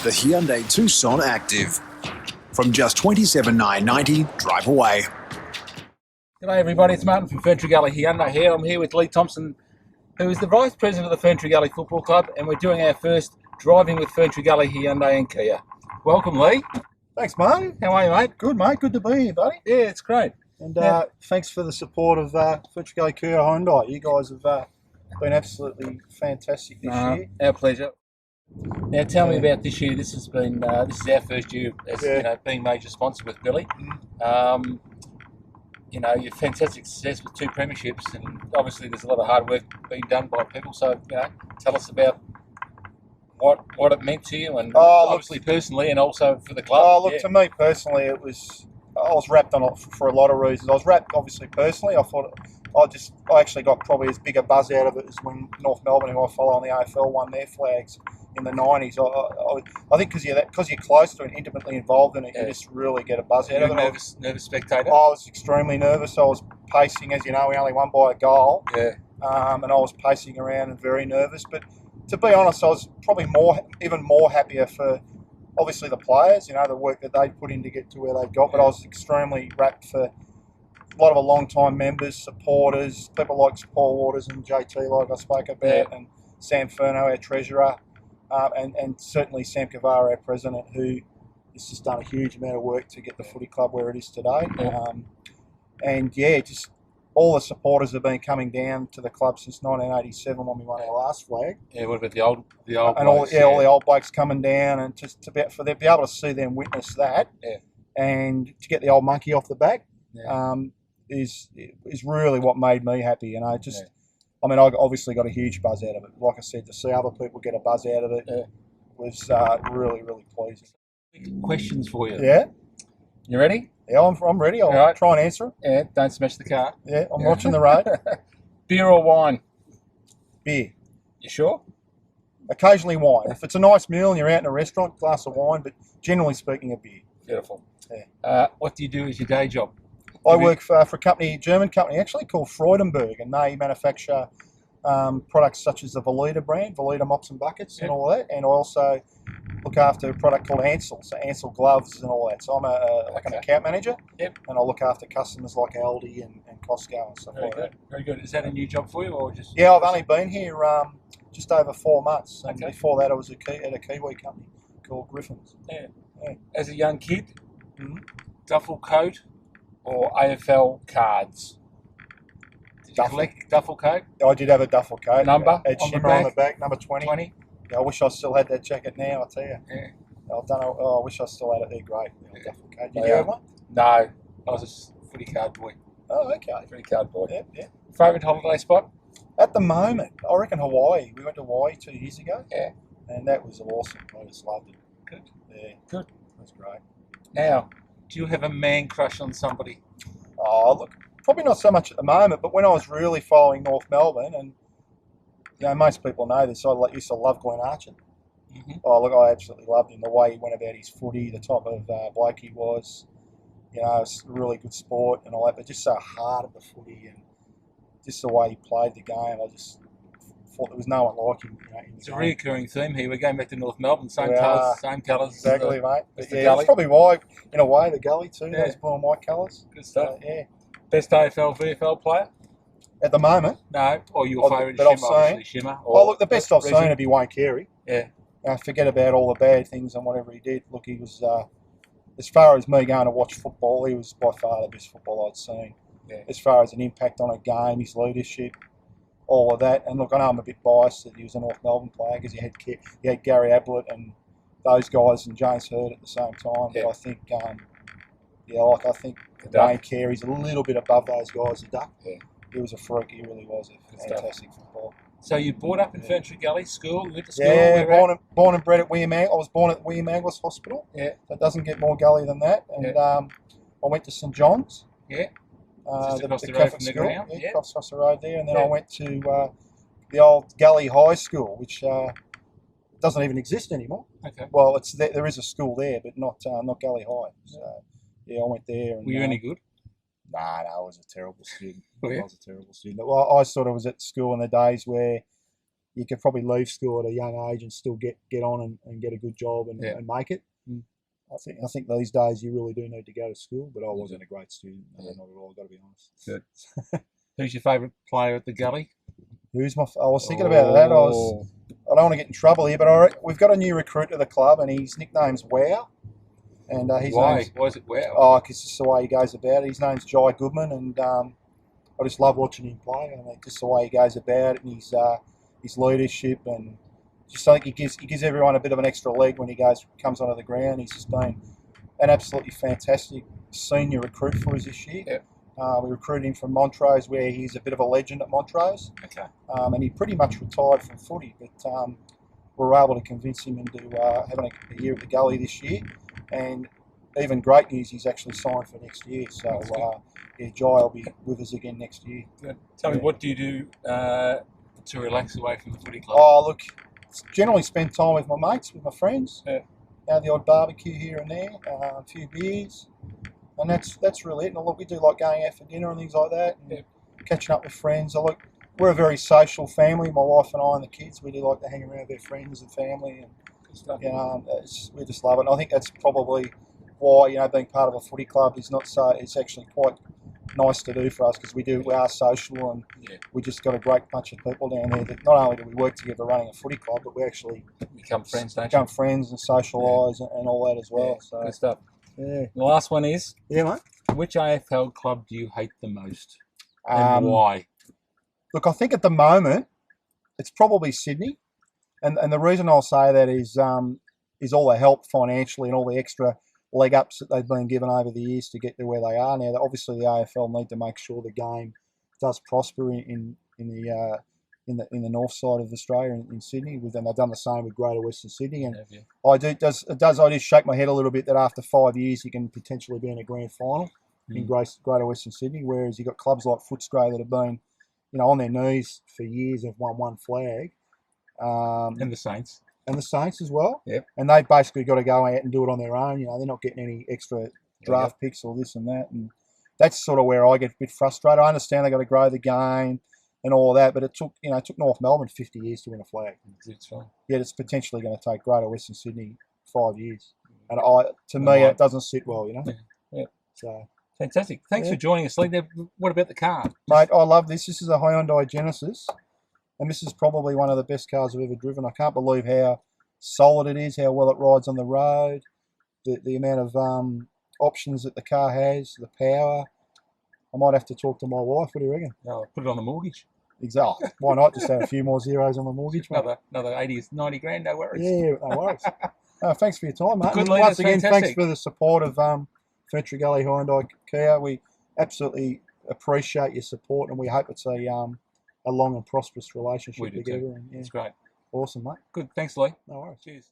the Hyundai Tucson Active. From just $27,990, drive away. G'day everybody, it's Martin from Ferntree Gully Hyundai here. I'm here with Lee Thompson, who is the Vice President of the Ferntree Gully Football Club, and we're doing our first Driving with Ferntree Gully Hyundai and Kia. Welcome, Lee. Thanks, Martin. How are you, mate? Good, mate. Good to be here, buddy. Yeah, it's great. And thanks for the support of Ferntree Gully Kia Hyundai. You guys have been absolutely fantastic this year. Our pleasure. Now, tell me about this year. This has been this is our first year as being major sponsor with Billy. You've fantastic success with 2 premierships, and obviously there's a lot of hard work being done by people. So, tell us about what it meant to you, and obviously personally, and also for the club. To me personally, I was wrapped on it for a lot of reasons. I was wrapped, obviously, personally. I thought I actually got probably as big a buzz out of it as when North Melbourne, who I follow on the AFL, won their flags in the 90s. I think because you're close to it and intimately involved in it, you just really get a buzz out of it. Nervous spectator? I was extremely nervous. I was pacing, as you know, we only won by a goal. Yeah. And I was pacing around and very nervous. But to be honest, I was probably even more happier for, obviously, the players, the work that they put in to get to where they got. But I was extremely wrapped for a lot of long-time members, supporters, people like Paul Waters and JT, like I spoke about, and Sam Furno, our treasurer, and certainly Sam Kavar, our president, who has just done a huge amount of work to get the footy club where it is today. Just all the supporters have been coming down to the club since 1987 when we won our last flag. Yeah, what about the old and all the old blokes coming down, and just to be able to see them witness that, and to get the old monkey off the back, is really what made me happy. And I obviously got a huge buzz out of it. Like I said, to see other people get a buzz out of it was really, really pleasing. Questions for you. Yeah. You ready? Yeah, I'm ready. I'll try and answer it. Yeah, don't smash the car. Yeah, I'm watching the road. Beer or wine? Beer. You sure? Occasionally wine. If it's a nice meal and you're out in a restaurant, glass of wine, but generally speaking, a beer. Beautiful. Yeah. What do you do as your day job? I work for a German company actually called Freudenberg, and they manufacture products such as the Velita brand, Velita mops and buckets and all that, and I also look after a product called Ansell, so Ansell gloves and all that. So I'm an account manager, and I look after customers like Aldi and Costco and stuff like that. Very good. Is that a new job for you, or just? Yeah, I've only been here just over 4 months, and before that I was at a Kiwi company called Griffins. Yeah. As a young kid, duffel coat or AFL cards? Did you collect duffel coat? I did have a duffel coat. Number? Had shimmer on the back, number 20. 20? Yeah, I wish I still had that jacket now, I tell you. Yeah. I wish I still had it. They're great. Duffel coat. Did you have one? No, I was a footy card boy. Oh, okay. Footy card boy. Yeah. Favourite holiday spot? At the moment, I reckon Hawaii. We went to Hawaii 2 years ago. Yeah. And that was awesome. I just loved it. Good. Yeah. Good. That was great. Now, do you have a man crush on somebody? Oh, look, probably not so much at the moment, but when I was really following North Melbourne, and most people know this, I used to love Glenn Archer. Oh, look, I absolutely loved him, the way he went about his footy, the type of bloke he was. It's a really good sport and all that, but just so hard at the footy and just the way he played the game. I just thought there was no one like him. It's a recurring theme here. We're going back to North Melbourne, same colours. Exactly, mate. That's probably why, in a way, the gully too. Yeah. Those blue and white colours. Good stuff. Best AFL, VFL player? At the moment? No. Or your favourite Shimmer? Look, the best I've seen would be Wayne Carey. Yeah. Forget about all the bad things and whatever he did. Look, he was, as far as me going to watch football, he was by far the best football I'd seen. Yeah. As far as an impact on a game, his leadership, all of that. And look, I know I'm a bit biased that he was a North Melbourne player because he had Gary Ablett and those guys and James Hird at the same time. Yeah. But I think, I think Wayne Carey's a little bit above those guys. The Duck. Yeah. He was a freak. He really was a fantastic footballer. So you brought up in Ferntree Gully School, went to school? Yeah, born and bred at William I was born at William Aglas Hospital. Yeah. So it doesn't get more gully than that. And I went to St John's. Yeah. The road from the ground. Yeah, across the road there. And then I went to the old Gully High School, which doesn't even exist anymore. Okay. Well, there is a school there, but not Gully High. So, I went there. And, were you any good? Nah, I was a terrible student. Oh, yeah? I was a terrible student. Well, I sort of was at school in the days where you could probably leave school at a young age and still get on and get a good job and make it. I think these days you really do need to go to school, but I wasn't a great student, not at all. I've got to be honest. Good. Who's your favourite player at the Gully? I was thinking about that. I don't want to get in trouble here, but we've got a new recruit to the club, and his nickname's Wow. And Why is it Wow? Oh, because it's the way he goes about it. His name's Jai Goodman, and I just love watching him play. And just the way he goes about it, and his leadership, and just I think he gives everyone a bit of an extra leg when he comes onto the ground. He's just been an absolutely fantastic senior recruit for us this year. Yep. We recruited him from Montrose, where he's a bit of a legend at Montrose. Okay. And he pretty much retired from footy, but we were able to convince him into having a year at the Gully this year. And even great news, he's actually signed for next year. So Jai will be with us again next year. Good. Tell me, what do you do to relax away from the footy club? Oh, look, generally spend time with my mates, with my friends. Yeah. The odd barbecue here and there, a few beers, and that's really it. And look, we do like going out for dinner and things like that, and catching up with friends. We're a very social family. My wife and I and the kids, we do like to hang around with their friends and family, and we just love it. And I think that's probably why being part of a footy club is not so. It's actually quite nice to do for us, because we are social, and we just got a great bunch of people down there that not only do we work together running a footy club, but we actually become friends, don't you? Become friends and socialise and all that as well. So good stuff. Yeah. The last one is, mate. Which AFL club do you hate the most, and why? Look, I think at the moment it's probably Sydney, and the reason I'll say that is all the help financially and all the extra leg ups that they've been given over the years to get to where they are now. Obviously, the AFL need to make sure the game does prosper in the north side of Australia, in Sydney. And they've done the same with Greater Western Sydney. And I do shake my head a little bit that after 5 years you can potentially be in a grand final in Greater Western Sydney, whereas you've got clubs like Footscray that have been, on their knees for years, have won one flag. And the Saints. And the Saints as well. Yep. And they've basically got to go out and do it on their own. They're not getting any extra draft picks or this and that. And that's sort of where I get a bit frustrated. I understand they've got to grow the game and all of that, but it took North Melbourne 50 years to win a flag. It's fine. Yet it's potentially going to take Greater Western Sydney 5 years. And to me, it doesn't sit well, Yeah. So fantastic. Thanks for joining us, Lee. What about the car? Mate, I love this. This is a Hyundai Genesis. And this is probably one of the best cars I've ever driven. I can't believe how solid it is, how well it rides on the road, the amount of options that the car has, the power. I might have to talk to my wife. What do you reckon? No, put it on the mortgage. Exactly. Why not? Just add a few more zeros on the mortgage, mate. Another 80, 90 grand, no worries. Yeah, no worries. Thanks for your time, mate. Good, once again, fantastic. Thanks for the support of Ferntree Gully Hyundai Kia. We absolutely appreciate your support, and we hope it's a long and prosperous relationship together. And, It's great. Awesome, mate. Good. Thanks, Lee. No worries. Cheers.